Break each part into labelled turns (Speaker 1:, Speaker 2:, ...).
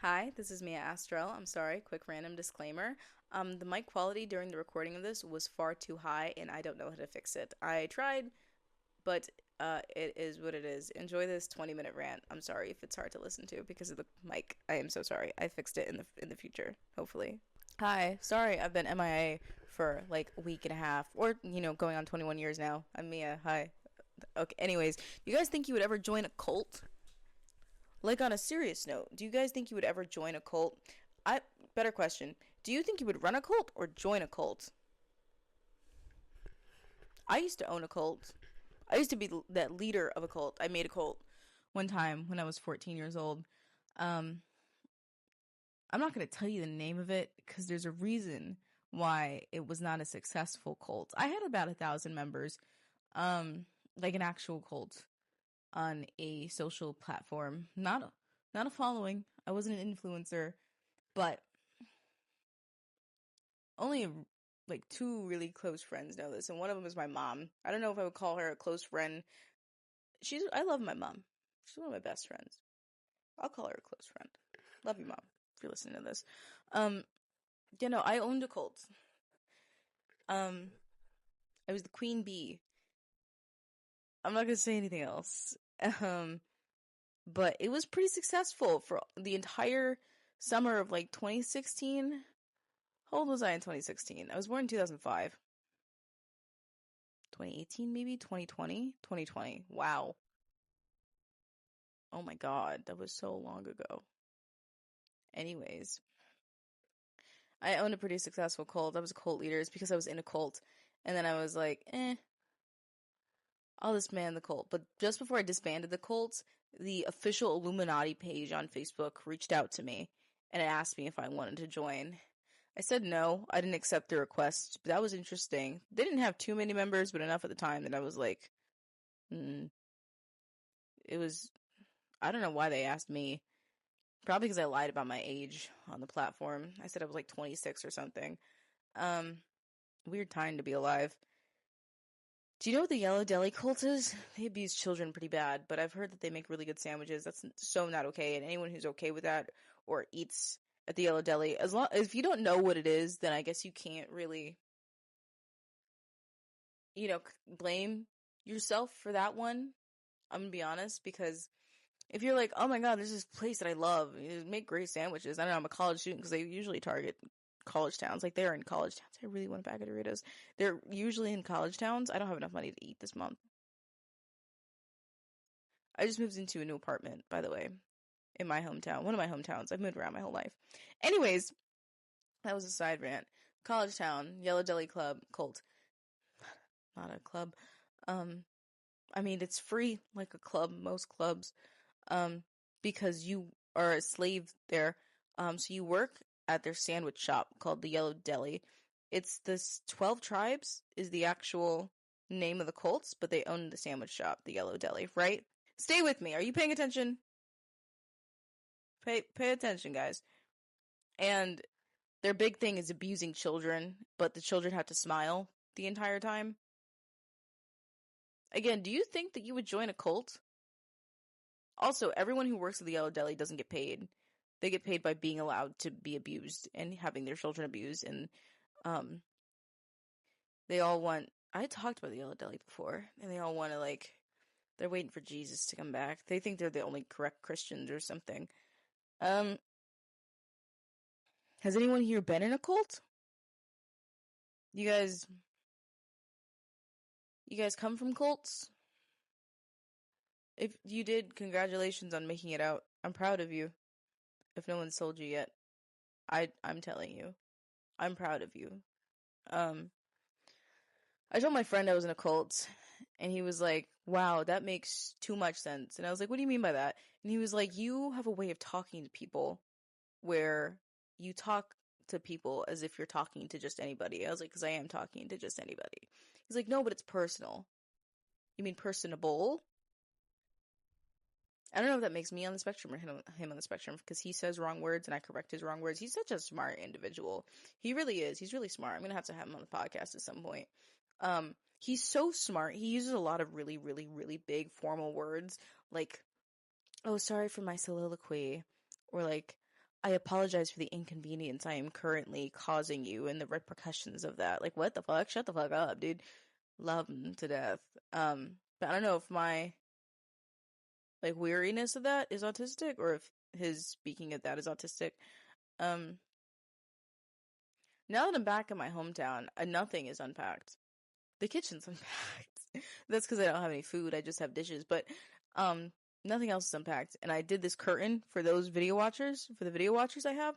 Speaker 1: Hi, this is Mia Astrell. I'm sorry, quick random disclaimer. The mic quality during the recording of this was far too high, and I don't know how to fix it. I tried, but it is what it is. Enjoy this 20-minute rant. I'm sorry if it's hard to listen to because of the mic. I am so sorry. I fixed it in the future, hopefully. Hi, sorry, I've been MIA for like a week and a half, or going on 21 years now. I'm Mia. Hi. Okay. Anyways, you guys think you would ever join a cult? Like on a serious note, do you guys think you would ever join a cult? I Better question. Do you think you would run a cult or join a cult? I used to own a cult. I used to be that leader of a cult. I made a cult one time when I was 14 years old. Um I'm not going to tell you the name of it cuz there's a reason why it was not a successful cult. I had about 1,000 members. Um like an actual cult on a social platform. Not a following. I wasn't an influencer, but only like two really close friends know this, and one of them is my mom. I don't know if I would call her a close friend. I love my mom. She's one of my best friends. I'll call her a close friend. Love you, mom, if you're listening to this. Um, I owned a cult. Um, I was the queen bee. I'm not gonna say anything else. Um, but it was pretty successful for the entire summer of like 2016. How old was I in 2016? I was born in 2005. 2018 maybe? 2020? 2020. Wow. Oh my god, that was so long ago. Anyways, I owned a pretty successful cult. I was a cult leader. It's because I was in a cult. And then I was like, I'll disband the cult. But just before I disbanded the cult, the official Illuminati page on Facebook reached out to me and it asked me if I wanted to join. I said no. I didn't accept the request, but that was interesting. They didn't have too many members, but enough at the time that I was like, mm. It was, I don't know why they asked me. Probably because I lied about my age on the platform. I said I was like 26 or something. Um, Weird time to be alive. Do you know what the Yellow Deli cult is? They abuse children pretty bad, but I've heard that they make really good sandwiches. That's so not okay. And anyone who's okay with that or eats at the Yellow Deli, as long if you don't know what it is, then I guess you can't really, blame yourself for that one. I'm gonna be honest because if you're like, oh my god, there's this place that I love, they make great sandwiches. I don't know, I'm a college student because they usually target college towns. Like they're in college towns. I really want a bag of Doritos. They're usually in college towns. I don't have enough money to eat this month. I just moved into a new apartment, by the way, in my hometown. One of my hometowns. I've moved around my whole life. Anyways, that was a side rant. College town, Yellow Deli Club, cult. Not a club. Um, I mean, it's free like a club, most clubs. Um, because you are a slave there. So you work at their sandwich shop called the Yellow Deli. It's this 12 Tribes is the actual name of the cults, but they own the sandwich shop, the Yellow Deli, right? Stay with me. Are you paying attention? Pay attention, guys. And their big thing is abusing children, but the children have to smile the entire time. Again, do you think that you would join a cult? Also, everyone who works at the Yellow Deli doesn't get paid. They get paid by being allowed to be abused and having their children abused. And um, they all want. I talked about the Yellow Deli before, and they all want to like. They're waiting for Jesus to come back. They think they're the only correct Christians or something. Um, has anyone here been in a cult? You guys, you guys come from cults? If you did, congratulations on making it out. I'm proud of you. If no one's told you yet, I'm telling you, I'm proud of you. Um, I told my friend I was in a cult, and he was like, wow, that makes too much sense. And I was like, what do you mean by that? And he was like, you have a way of talking to people where you talk to people as if you're talking to just anybody. I was like, because I am talking to just anybody. He's like, no, but it's personal. You mean personable? I don't know if that makes me on the spectrum or him on the spectrum because he says wrong words and I correct his wrong words. He's such a smart individual. He really is. He's really smart. I'm gonna have to have him on the podcast at some point. He's so smart. He uses a lot of really, really, really big formal words like, "Oh, sorry for my soliloquy," or like, I apologize for the inconvenience I am currently causing you and the repercussions of that. Like, what the fuck? Shut the fuck up, dude. Love him to death. But I don't know if my, like, weariness of that is autistic or if his speaking of that is autistic. Now that I'm back in my hometown, nothing is unpacked. The kitchen's unpacked. That's because I don't have any food. I just have dishes. But nothing else is unpacked. And I did this curtain for those video watchers. For the video watchers I have,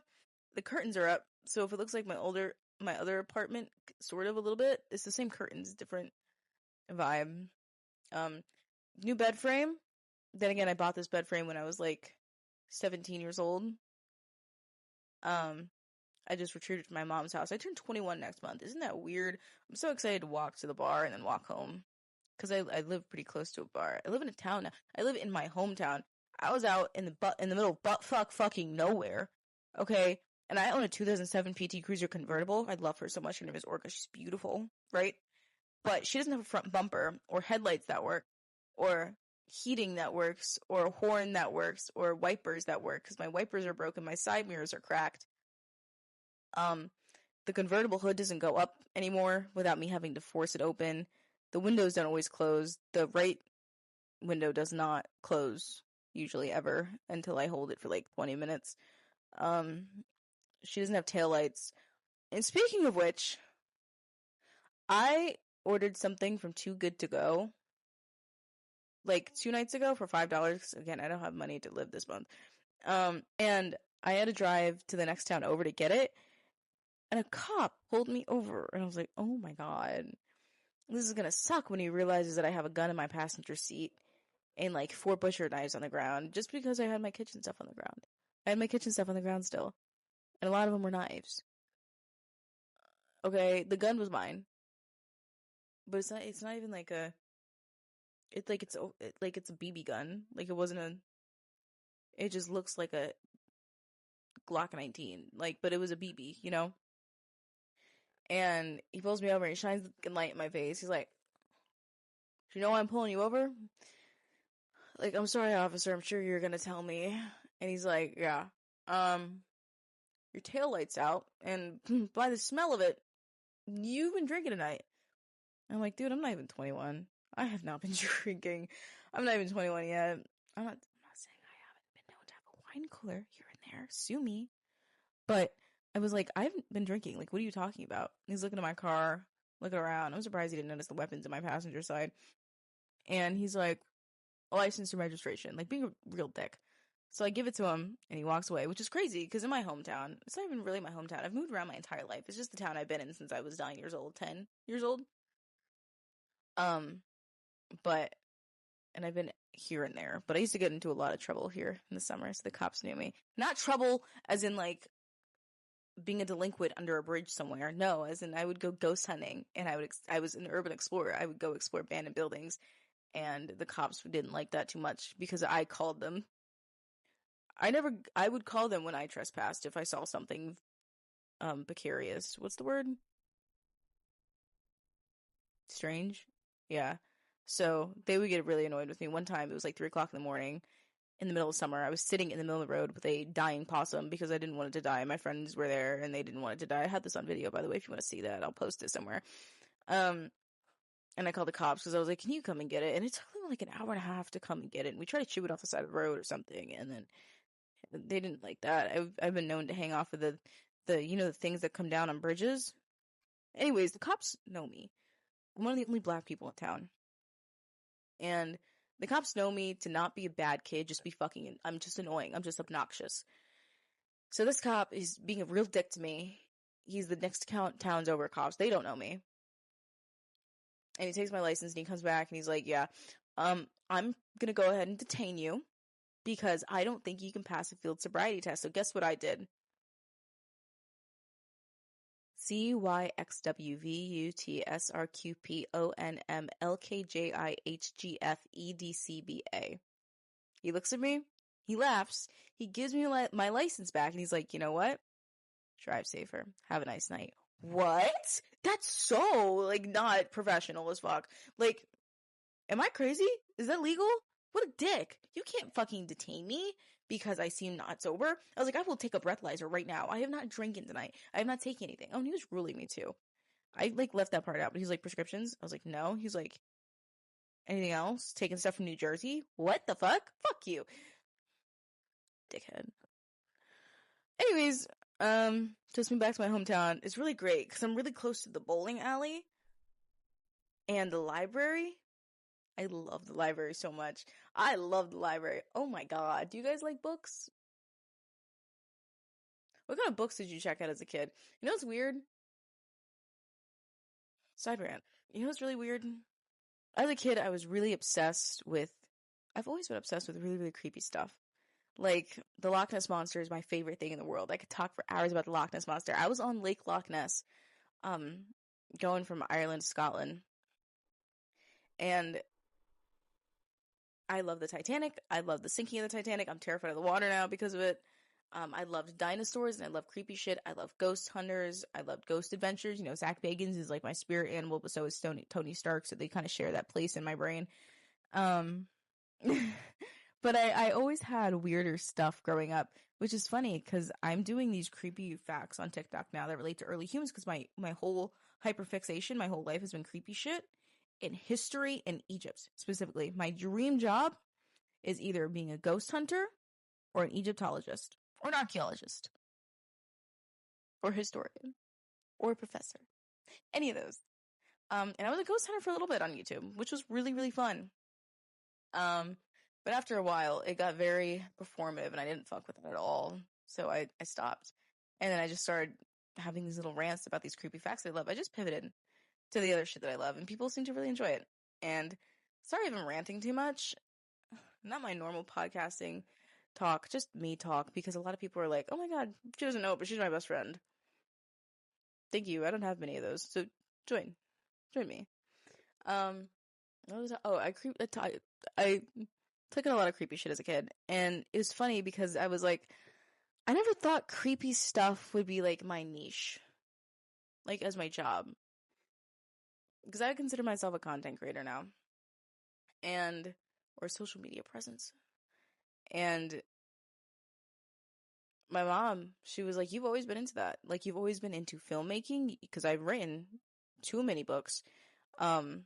Speaker 1: the curtains are up. So if it looks like my other apartment, sort of a little bit, it's the same curtains, different vibe. New bed frame. Then again, I bought this bed frame when I was like 17 years old. I just retreated to my mom's house. I turn 21 next month. Isn't that weird? I'm so excited to walk to the bar and then walk home. Because I live pretty close to a bar. I live in a town now. I live in my hometown. I was out in the middle of butt fucking nowhere. Okay? And I own a 2007 PT Cruiser convertible. I love her so much. Her name is Orca. She's beautiful. Right? But she doesn't have a front bumper or headlights that work or heating that works or a horn that works or wipers that work because my wipers are broken. My side mirrors are cracked. The convertible hood doesn't go up anymore without me having to force it open. The windows don't always close. The right window does not close usually ever until I hold it for like 20 minutes. She doesn't have taillights. And speaking of which, I ordered something from Too Good To Go like 2 nights ago for $5. Again, I don't have money to live this month. And I had to drive to the next town over to get it. And a cop pulled me over. And I was like, oh my god. This is gonna suck when he realizes that I have a gun in my passenger seat and like 4 butcher knives on the ground just because I had my kitchen stuff on the ground. I had my kitchen stuff on the ground still. And a lot of them were knives. Okay, the gun was mine. But it's not even like a it's a BB gun. Like it wasn't a it just looks like a Glock 19. Like, but it was a BB, you know? And he pulls me over and he shines the light in my face. He's like, do you know why I'm pulling you over? Like, I'm sorry, officer. I'm sure you're gonna tell me. And he's like, yeah. Your taillight's out. And by the smell of it, you've been drinking tonight. I'm like, dude, I'm not even 21. I have not been drinking. I'm not even 21 yet. I'm not saying I haven't been known to have a wine cooler here and there. Sue me. But I was like, I haven't been drinking. Like, what are you talking about? He's looking at my car, looking around. I'm surprised he didn't notice the weapons in my passenger side. And he's like, license and registration. Like, being a real dick. So I give it to him, and he walks away, which is crazy, because in my hometown, it's not even really my hometown. I've moved around my entire life. It's just the town I've been in since I was 9 years old, 10 years old. But, and I've been here and there. But I used to get into a lot of trouble here in the summer, so the cops knew me. Not trouble as in, like, being a delinquent under a bridge somewhere. No, as in I would go ghost hunting, and I was an urban explorer. I would go explore abandoned buildings, and the cops didn't like that too much because I called them. I would call them when I trespassed if I saw something precarious. What's the word? Strange? Yeah. So they would get really annoyed with me. One time it was like 3 o'clock in the morning in the middle of summer. I was sitting in the middle of the road with a dying possum because I didn't want it to die. My friends were there and they didn't want it to die. I had this on video, by the way, if you want to see that. I'll post it somewhere. And I called the cops because I was like, can you come and get it? And it took them like an hour and a half to come and get it. And we tried to shoo it off the side of the road or something. And then they didn't like that. I've been known to hang off of the the things that come down on bridges. Anyways, the cops know me. I'm one of the only black people in town. And the cops know me to not be a bad kid, just be fucking, I'm just annoying. I'm just obnoxious. So this cop is being a real dick to me. He's the next town's over cops. They don't know me. And he takes my license and he comes back and he's like, yeah, I'm gonna go ahead and detain you because I don't think you can pass a field sobriety test. So guess what I did? CYXWVUTSRQPONMLKJIHGFEDCBA. He looks at me, he laughs, he gives me my license back, and he's like, you know what? Drive safer. Have a nice night. What? That's so, like, not professional as fuck. Like, am I crazy? Is that legal? What a dick. You can't fucking detain me because I seem not sober. I was like, I will take a breathalyzer right now. I have not drinking tonight. I have not taken anything. Oh, and he was ruling me too. I like left that part out, but he's like, prescriptions? I was like, no. He's like, anything else? Taking stuff from New Jersey? What the fuck? Fuck you. Dickhead. Anyways, just moved back to my hometown. It's really great because I'm really close to the bowling alley and the library. I love the library so much. I love the library. Oh my god. Do you guys like books? What kind of books did you check out as a kid? You know what's weird? Side rant. You know what's really weird? As a kid, I was really obsessed with. I've always been obsessed with really, really creepy stuff. Like, the Loch Ness Monster is my favorite thing in the world. I could talk for hours about the Loch Ness Monster. I was on Lake Loch Ness, going from Ireland to Scotland. And I love the Titanic. I love the sinking of the Titanic. I'm terrified of the water now because of it. I loved dinosaurs and I love creepy shit. I love ghost hunters. I loved ghost adventures. You know, Zach Bagans is like my spirit animal, but so is Tony Stark. So they kind of share that place in my brain. But I always had weirder stuff growing up, which is funny because I'm doing these creepy facts on TikTok now that relate to early humans because my whole hyperfixation, my whole life has been creepy shit in history and Egypt specifically. My dream job is either being a ghost hunter or an Egyptologist or an archaeologist or historian or a professor. Any of those. And I was a ghost hunter for a little bit on YouTube, which was really, really fun. But after a while, it got very performative, and I didn't fuck with it at all. So I stopped. And then I just started having these little rants about these creepy facts that I love. I just pivoted to the other shit that I love, and people seem to really enjoy it. And sorry if I'm ranting too much. Not my normal podcasting talk, just me talk, because a lot of people are like, oh my god, she doesn't know, but she's my best friend. Thank you. I don't have many of those, so join me. I took in a lot of creepy shit as a kid, and it was funny because I was like, I never thought creepy stuff would be like my niche, like as my job, because I consider myself a content creator now, or social media presence, and my mom, she was like, you've always been into that, like you've always been into filmmaking, because I've written too many books. I've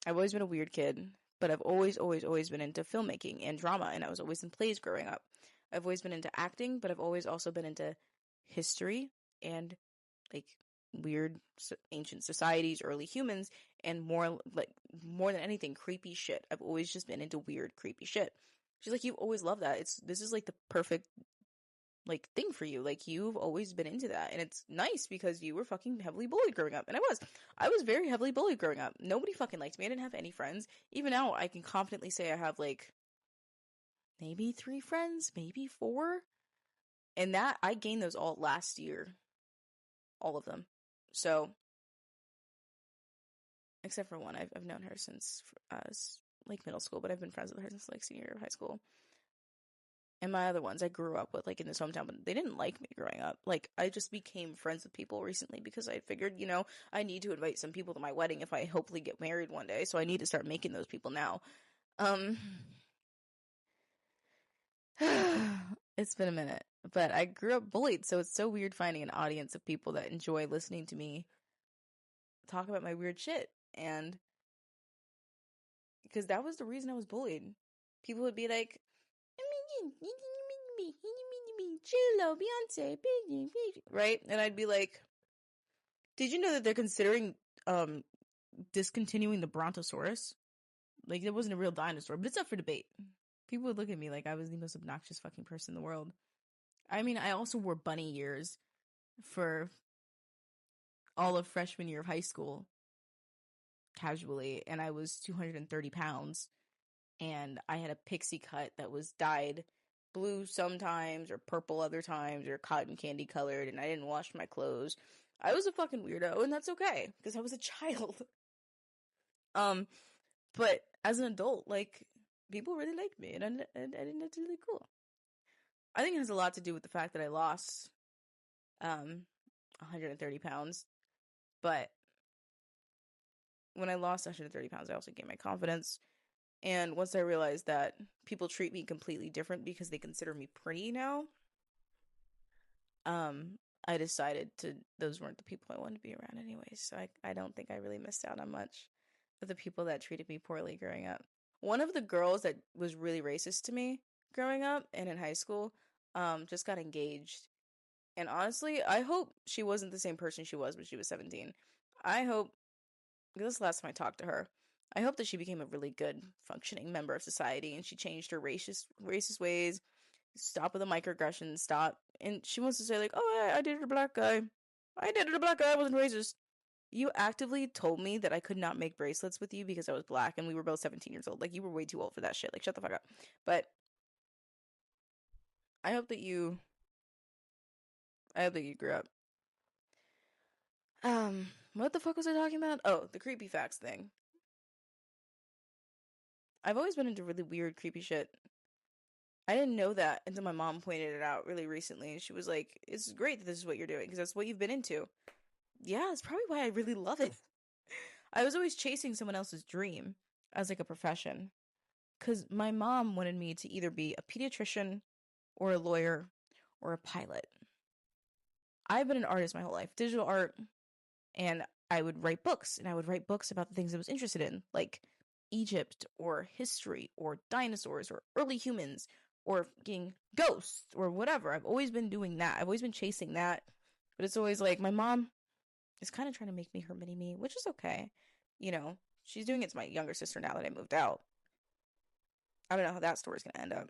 Speaker 1: always been a weird kid, but I've always been into filmmaking and drama, and I was always in plays growing up. I've always been into acting, but I've always also been into history and like weird ancient societies, early humans, and more than anything, creepy shit. I've always just been into weird, creepy shit. She's like, you've always loved that. This is like the perfect like thing for you. Like you've always been into that, and it's nice because you were fucking heavily bullied growing up, and I was very heavily bullied growing up. Nobody fucking liked me. I didn't have any friends. Even now I can confidently say I have like maybe 3 friends, maybe 4, and that I gained those all last year, all of them. So except for one, I've known her since like middle school, but I've been friends with her since like senior year of high school. And my other ones I grew up with, like, in this hometown, but they didn't like me growing up. Like, I just became friends with people recently because I figured, you know, I need to invite some people to my wedding if I hopefully get married one day, so I need to start making those people now. It's been a minute, but I grew up bullied, so it's so weird finding an audience of people that enjoy listening to me talk about my weird shit, and because that was the reason I was bullied. People would be like, J-Lo, Beyonce, right? And I'd be like, did you know that they're considering discontinuing the Brontosaurus? Like, it wasn't a real dinosaur, but it's up for debate. People would look at me like I was the most obnoxious fucking person in the world. I mean, I also wore bunny ears for all of freshman year of high school, casually, and I was 230 pounds, and I had a pixie cut that was dyed blue sometimes, or purple other times, or cotton candy colored, and I didn't wash my clothes. I was a fucking weirdo, and that's okay, because I was a child. But as an adult, like, people really liked me, and I think that's really cool. I think it has a lot to do with the fact that I lost 130 pounds, but when I lost 130 pounds, I also gained my confidence, And once I realized that people treat me completely different because they consider me pretty now, um, I decided to those weren't the people I wanted to be around anyways. So I don't think I really missed out on much of the people that treated me poorly growing up. One of the girls that was really racist to me growing up and in high school, just got engaged. And honestly, I hope she wasn't the same person she was when she was 17. I hope, because this is the last time I talked to her, I hope that she became a really good functioning member of society and she changed her racist ways, stop with the microaggressions, stop. And she wants to say like, "Oh, I dated a black guy. I dated a black guy. I wasn't racist." You actively told me that I could not make bracelets with you because I was black and we were both 17 years old. Like, you were way too old for that shit. Like, shut the fuck up. But I hope that you I hope that you grew up. What the fuck was I talking about? Oh, the creepy facts thing. I've always been into really weird, creepy shit. I didn't know that until my mom pointed it out really recently. She was like, "It's great that this is what you're doing because that's what you've been into." Yeah, that's probably why I really love it. I was always chasing someone else's dream as like a profession because my mom wanted me to either be a pediatrician or a lawyer or a pilot. I've been an artist my whole life, digital art, and I would write books, and I would write books about the things I was interested in, like Egypt or history or dinosaurs or early humans or fucking ghosts or whatever. I've always been doing that. I've always been chasing that. But it's always like my mom is kind of trying to make me her mini me, which is okay. You know, she's doing it to my younger sister now that I moved out. I don't know how that story's going to end up.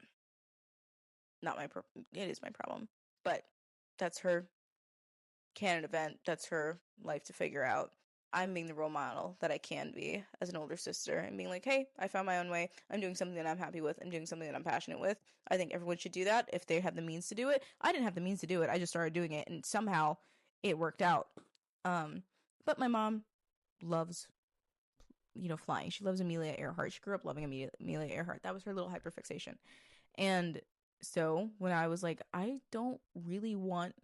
Speaker 1: Not my it is my problem. But that's her canon event. That's her life to figure out. I'm being the role model that I can be as an older sister and being like, hey, I found my own way. I'm doing something that I'm happy with. I'm doing something that I'm passionate with. I think everyone should do that if they have the means to do it. I didn't have the means to do it. I just started doing it and somehow it worked out. But my mom loves, flying. She loves Amelia Earhart. She grew up loving Amelia Earhart. That was her little hyperfixation. And so when I was like, I don't really want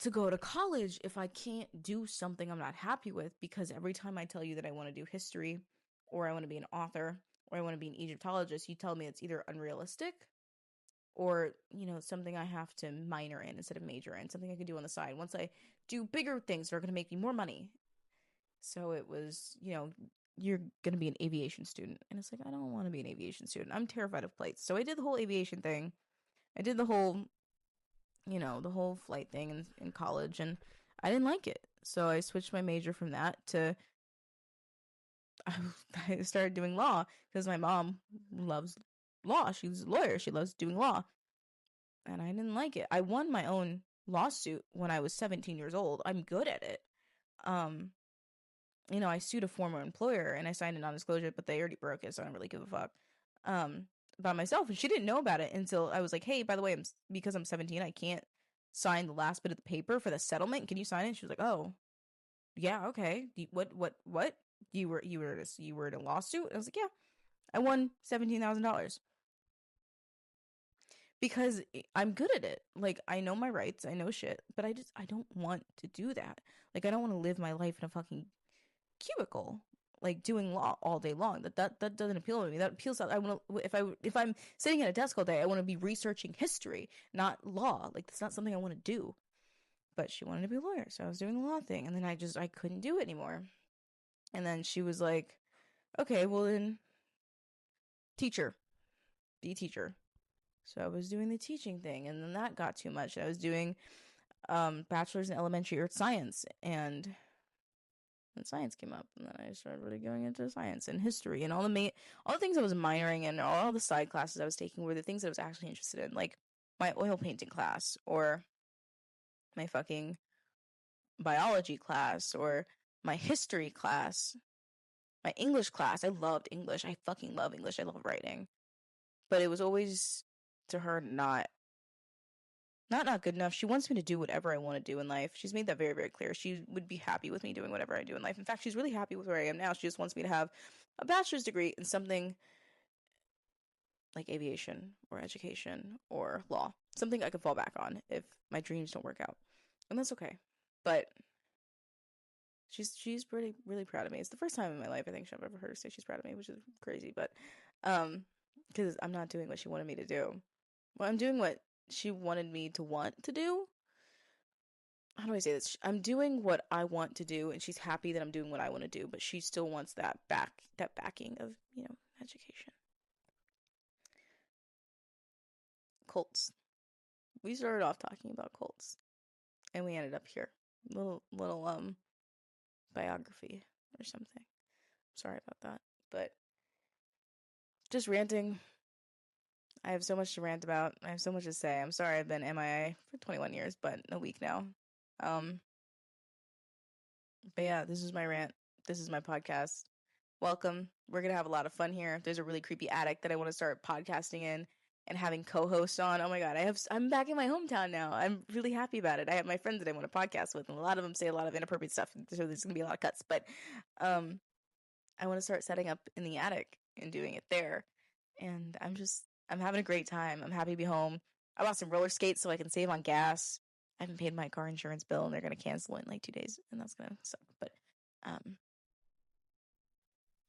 Speaker 1: to go to college if I can't do something I'm not happy with, because every time I tell you that I want to do history or I want to be an author or I want to be an Egyptologist, you tell me it's either unrealistic or, something I have to minor in instead of major in, something I can do on the side once I do bigger things that are going to make me more money. So it was, you're going to be an aviation student. And it's like, I don't want to be an aviation student. I'm terrified of planes. So I did the whole aviation thing. I did the whole flight thing in college, and I didn't like it. So I switched my major from that to I started doing law because my mom loves law. She's a lawyer. She loves doing law. And I didn't like it. I won my own lawsuit when I was 17 years old. I'm good at it. Um, I sued a former employer and I signed a non-disclosure, but they already broke it, so I don't really give a fuck. By myself, and she didn't know about it until I was like, "Hey, by the way, because I'm 17, I can't sign the last bit of the paper for the settlement. Can you sign it?" She was like, "Oh, yeah, okay. What? You were in a lawsuit?" And I was like, "Yeah, I won $17,000 because I'm good at it. Like, I know my rights, I know shit, but I don't want to do that. Like, I don't want to live my life in a fucking cubicle, like doing law all day long. That doesn't appeal to me. That appeals to, I want to, if I'm sitting at a desk all day, I want to be researching history, not law. Like, that's not something I want to do." But she wanted to be a lawyer, so I was doing the law thing, and then I couldn't do it anymore. And then she was like, "Okay, well then, teacher, be a teacher." So I was doing the teaching thing, and then that got too much. I was doing bachelor's in elementary art science, and then science came up, and then I started really going into science and history and all the things I was minoring in, all the side classes I was taking were the things that I was actually interested in, like my oil painting class or my fucking biology class or my history class, my English class. I loved English. I fucking love English. I love writing. But it was always to her not good enough. She wants me to do whatever I want to do in life. She's made that very, very clear. She would be happy with me doing whatever I do in life. In fact, she's really happy with where I am now. She just wants me to have a bachelor's degree in something like aviation or education or law. Something I could fall back on if my dreams don't work out. And that's okay. But She's really proud of me. It's the first time in my life I think I've ever heard her say she's proud of me, which is crazy. But because I'm not doing what she wanted me to do. Well, I'm doing what she wanted me to want to do. How do I say this? I'm doing what I want to do, and she's happy that I'm doing what I want to do. But she still wants that backing of education. Cults. We started off talking about cults, and we ended up here. Little biography or something. Sorry about that, but just ranting. I have so much to rant about. I have so much to say. I'm sorry I've been MIA for 21 years, but a week now. But yeah, this is my rant. This is my podcast. Welcome. We're gonna have a lot of fun here. There's a really creepy attic that I want to start podcasting in and having co-hosts on. Oh my god, I'm back in my hometown now. I'm really happy about it. I have my friends that I want to podcast with, and a lot of them say a lot of inappropriate stuff, so there's gonna be a lot of cuts. But I want to start setting up in the attic and doing it there. And I'm having a great time. I'm happy to be home. I bought some roller skates so I can save on gas. I haven't paid my car insurance bill, and they're gonna cancel it in like 2 days, and that's gonna suck. But as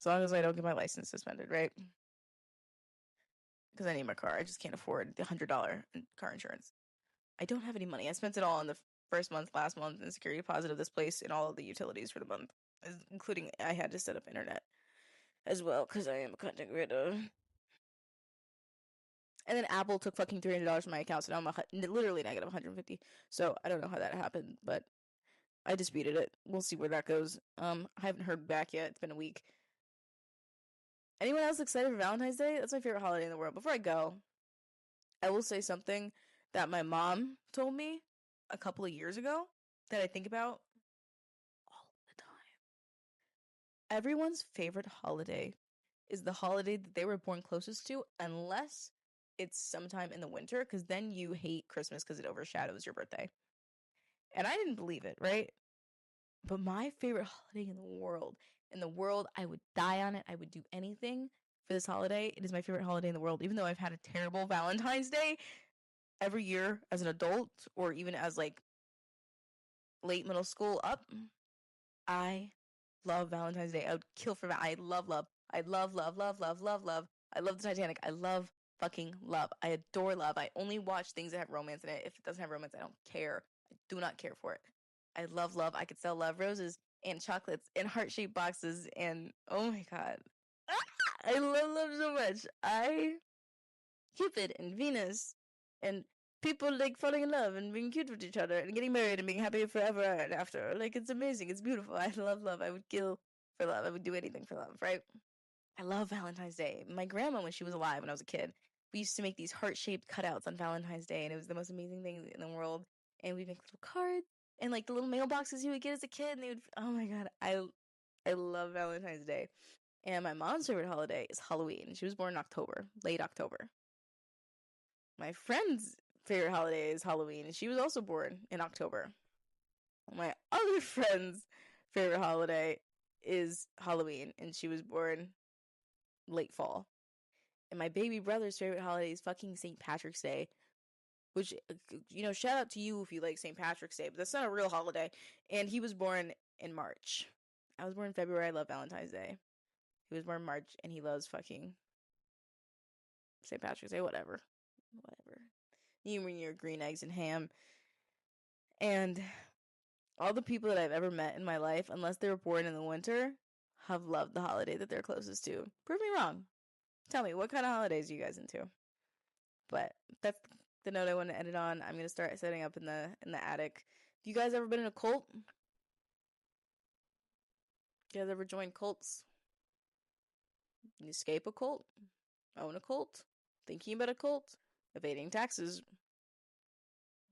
Speaker 1: long as I don't get my license suspended, right? Because I need my car. I just can't afford the $100 car insurance. I don't have any money. I spent it all in the first month, last month, and security deposit of this place and all of the utilities for the month, including I had to set up internet as well because I am a content creator. And then Apple took fucking $300 from my account, so now I'm literally negative 150. So I don't know how that happened, but I disputed it. We'll see where that goes. I haven't heard back yet. It's been a week. Anyone else excited for Valentine's Day? That's my favorite holiday in the world. Before I go, I will say something that my mom told me a couple of years ago that I think about all the time. Everyone's favorite holiday is the holiday that they were born closest to, unless it's sometime in the winter, because then you hate Christmas because it overshadows your birthday. And I didn't believe it, right? But my favorite holiday in the world, I would die on it. I would do anything for this holiday. It is my favorite holiday in the world, even though I've had a terrible Valentine's Day every year as an adult or even as like late middle school up. I love Valentine's Day. I would kill for I love love. I love love love love love love. I love the Titanic. I love fucking love. I adore love. I only watch things that have romance in it. If it doesn't have romance, I don't care. I do not care for it. I love love. I could sell love roses and chocolates and heart-shaped boxes and oh my god. I love love so much. Cupid and Venus and people like falling in love and being cute with each other and getting married and being happy forever and after. Like, it's amazing. It's beautiful. I love love. I would kill for love. I would do anything for love, right? I love Valentine's Day. My grandma, when she was alive, when I was a kid, we used to make these heart-shaped cutouts on Valentine's Day, and it was the most amazing thing in the world. And we'd make little cards and like the little mailboxes you would get as a kid, and they would. Oh my god, I love Valentine's Day. And my mom's favorite holiday is Halloween. She was born in October, late October. My friend's favorite holiday is Halloween, and she was also born in October. My other friend's favorite holiday is Halloween, and she was born late fall. And my baby brother's favorite holiday is fucking St. Patrick's Day, which, shout out to you if you like St. Patrick's Day, but that's not a real holiday. And he was born in March. I was born in February. I love Valentine's Day. He was born in March, and he loves fucking St. Patrick's Day. Whatever. You and your green eggs and ham. And all the people that I've ever met in my life, unless they were born in the winter, have loved the holiday that they're closest to. Prove me wrong. Tell me, what kind of holidays are you guys into? But that's the note I want to end it on. I'm gonna start setting up in the attic. You guys ever been in a cult? You guys ever joined cults? You escape a cult? Own a cult? Thinking about a cult? Evading taxes?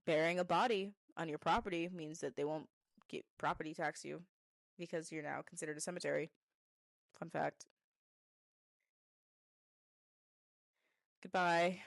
Speaker 1: Burying a body on your property means that they won't get property tax you because you're now considered a cemetery. Fun fact. Goodbye.